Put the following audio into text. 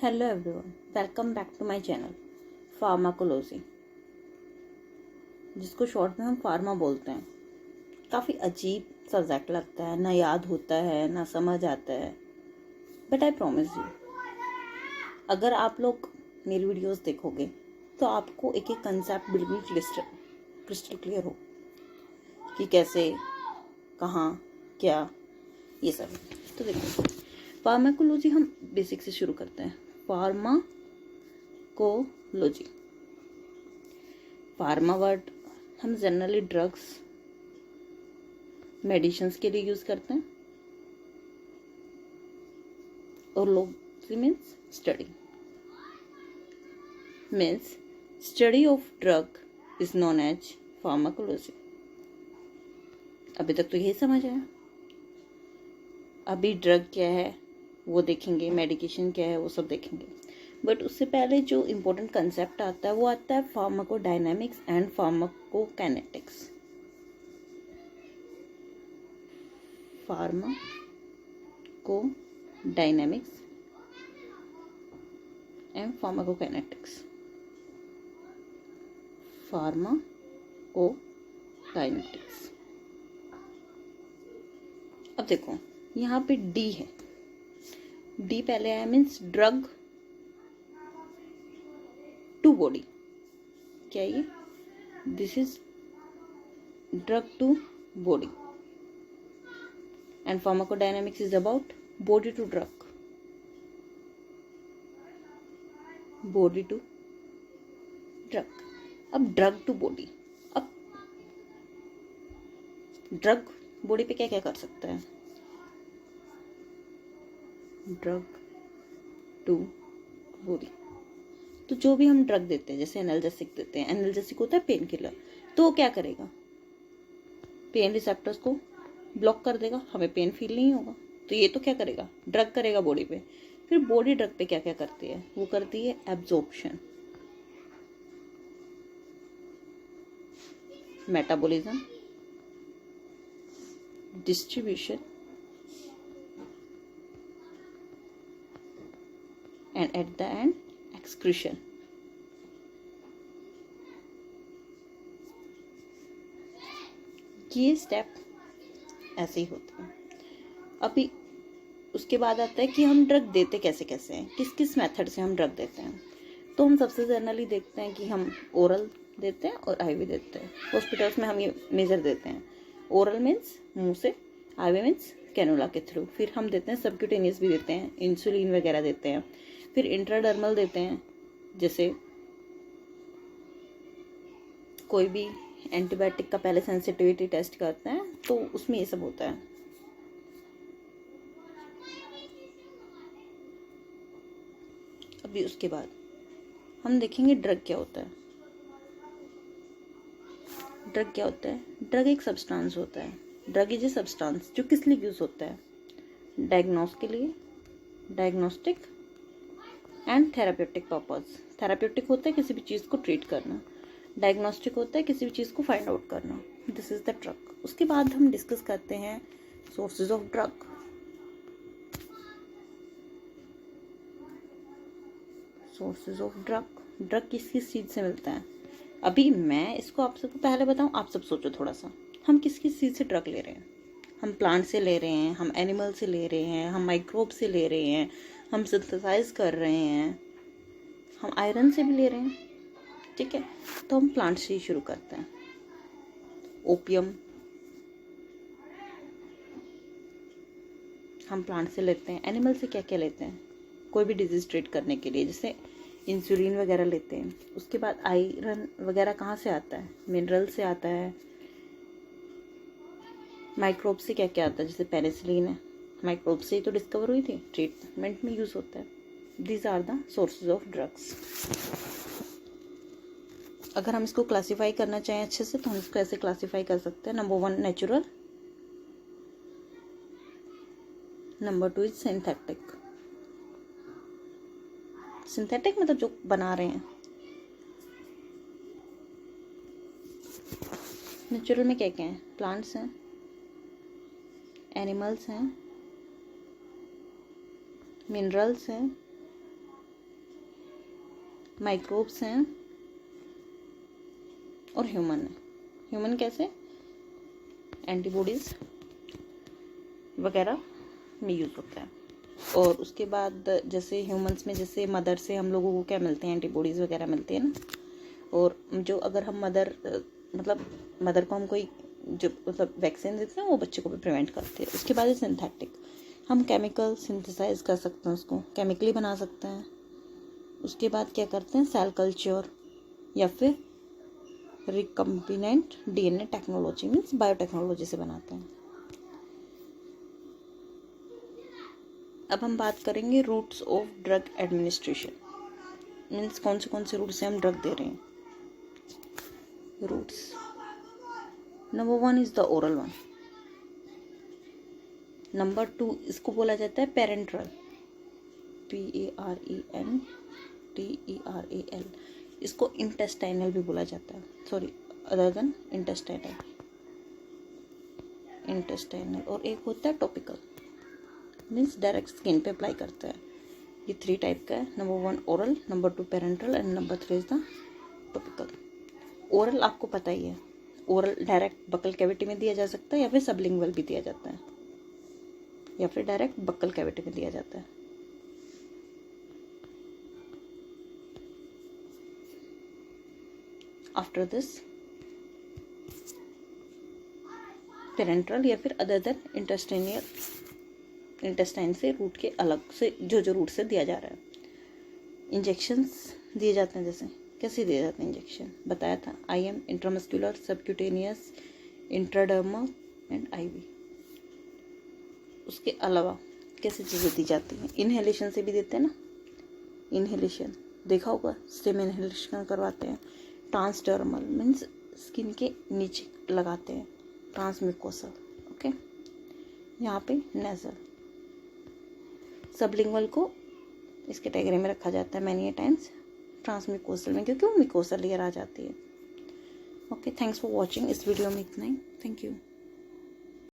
Hello everyone, welcome back to my channel pharmacology, जिसको short में हम फार्मा बोलते हैं। काफ़ी अजीब सब्जेक्ट लगता है, ना याद होता है ना समझ आता है, बट आई प्रॉमिस यू, अगर आप लोग मेरी वीडियोस देखोगे तो आपको एक एक कंसेप्ट बिल्कुल क्रिस्टल क्लियर हो कि कैसे, कहाँ, क्या, ये सब। तो देखो, फार्माकोलॉजी हम बेसिक से शुरू करते हैं। फार्माकोलॉजी, फार्मा वर्ड हम जनरली ड्रग्स, मेडिसिन्स के लिए यूज करते हैं, और logy means study, means study of drug is known as pharmacology. अभी तक तो यही समझ आया। अभी ड्रग क्या है वो देखेंगे, मेडिकेशन क्या है वो सब देखेंगे, बट उससे पहले जो इम्पोर्टेंट कंसेप्ट आता है वो आता है pharmacodynamics and pharmacokinetics. Pharmacodynamics and pharmacokinetics. Pharmacokinetics. अब देखो, यहाँ पे डी है, डी पहले आया, मीन्स ड्रग टू बॉडी। क्या ये? This is drug to body and pharmacodynamics is about body to drug, body to drug. अब ड्रग टू बॉडी, अब ड्रग बॉडी पे क्या क्या कर सकता है? ड्रग टू बॉडी, तो जो भी हम ड्रग देते हैं, जैसे एनाल्जेसिक देते हैं, एनाल्जेसिक होता है पेन किलर, तो वो क्या करेगा? पेन रिसेप्टर्स को ब्लॉक कर देगा, हमें पेन फील नहीं होगा। तो ये तो क्या करेगा? ड्रग करेगा बॉडी पे। फिर बॉडी ड्रग पे क्या क्या करती है? वो करती है absorption, metabolism, distribution and at the end excretion. ये स्टेप ऐसे ही होता है। अभी उसके बाद आता है कि हम ड्रग देते कैसे कैसे हैं, किस किस मेथड से हम ड्रग देते हैं। तो हम सबसे जनरली देखते हैं कि हम ओरल देते हैं और आईवी देते हैं। हॉस्पिटल्स में हम ये मेजर देते हैं। ओरल मीन्स मुंह से, आईवी मीन्स कैनुला के थ्रू। फिर हम देते हैं सबक्यूटेनियस भी देते हैं, इंसुलिन वगैरह देते हैं। फिर इंट्राडर्मल देते हैं, जैसे कोई भी एंटीबायोटिक का पहले सेंसिटिविटी टेस्ट करते हैं, तो उसमें ये सब होता है। अभी उसके बाद हम देखेंगे ड्रग क्या होता है। ड्रग क्या होता है? ड्रग एक सब्सटेंस होता है। ड्रग इज ए सब्सटेंस जो किस लिए यूज होता है? डायग्नोस के लिए, diagnostic and therapeutic purpose. Therapeutic होता है किसी भी चीज़ को ट्रीट करना, डायग्नोस्टिक होता है किसी भी चीज़ को फाइंड आउट करना। This is the drug. उसके बाद हम डिस्कस करते हैं sources of drug. Sources of drug, drug किस किस चीज़ से मिलता है? अभी मैं इसको आप सबको पहले बताऊं, आप सब सोचो थोड़ा सा, हम किस किस चीज़ से ड्रग ले रहे हैं? हम प्लांट से ले रहे हैं, हम एनिमल से ले रहे हैं, हम माइक्रोब से ले रहे हैं, हम सिंथेसाइज कर रहे हैं, हम आयरन से भी ले रहे हैं। ठीक है, तो हम प्लांट से ही शुरू करते हैं। ओपियम हम प्लांट से लेते हैं। एनिमल से क्या क्या लेते हैं? कोई भी डिजीज ट्रीट करने के लिए, जैसे इंसुलिन वगैरह लेते हैं। उसके बाद आयरन वगैरह कहाँ से आता है? मिनरल से आता है। माइक्रोब से क्या क्या आता है? जैसे पेनिसिलिन है, माइक्रोब से ही तो डिस्कवर हुई थी, ट्रीटमेंट में यूज होता है। These are the sources of drugs. अगर हम इसको क्लासीफाई करना चाहें अच्छे से, तो हम इसको ऐसे क्लासीफाई कर सकते हैं। Number 1 natural, number 2 is synthetic. Synthetic मतलब जो बना रहे हैं। नेचुरल में क्या क्या है? प्लांट्स हैं, एनिमल्स हैं, मिनरल्स हैं, माइक्रोब्स हैं और ह्यूमन है। ह्यूमन कैसे? एंटीबॉडीज वगैरह में यूज़ होता है। और उसके बाद जैसे ह्यूमंस में जैसे मदर से हम लोगों को क्या मिलते हैं? एंटीबॉडीज़ वगैरह मिलती है ना। और जो अगर हम मदर को हम कोई जो वैक्सीन देते हैं वो बच्चे को भी प्रिवेंट करते हैं। उसके बाद है सिंथेटिक, हम केमिकल सिंथेसाइज कर सकते हैं, उसको केमिकली बना सकते हैं। उसके बाद क्या करते हैं? सेल कल्चर या फिर recombinant DNA technology means biotechnology से बनाते हैं। अब हम बात करेंगे routes of drug administration, means कौन से रूट से हम ड्रग दे रहे हैं। Routes, number 1 is the oral one. Number 2 इसको बोला जाता है पेरेंट्रल, PARENTERAL। इसको इंटेस्टाइनल भी बोला जाता है, सॉरी अदर देन इंटेस्टाइनल। और एक होता है टॉपिकल, मीन्स डायरेक्ट स्किन पे अप्लाई करता है। ये 3 टाइप का है। Number 1 oral, number 2 parenteral and number 3 is the topical. Oral आपको पता ही है, ओरल डायरेक्ट बकल कैविटी में दिया जा सकता है या फिर सबलिंगुअल भी दिया जाता है, या फिर डायरेक्ट बकल कैविटी में दिया जाता है। आफ्टर दिस पेरेंट्रल या फिर अदर देन इंटेस्टाइन से रूट के अलग से जो रूट से दिया जा रहा है। इंजेक्शंस दिए जाते हैं, जैसे कैसे दिए जाते हैं इंजेक्शन बताया था, IM, intramuscular, subcutaneous, intradermal and IV। उसके अलावा कैसी चीज़ें दी जाती हैं? इनहेलेशन से भी देते हैं ना, इनहेलेशन देखा होगा, स्टेम इनहेलेशन करवाते हैं। ट्रांसडर्मल मीन्स स्किन के नीचे लगाते हैं। ट्रांसम्यूकोसल, ओके। यहाँ पे नेजल, सबलिंगुअल को इस कैटेगरी में रखा जाता है मैनी टाइम्स, ट्रांसम्यूकोसल में क्योंकि वो म्यूकोसल लेयर आ जाती है। Okay, thanks for watching. इस वीडियो में इतना ही, थैंक यू।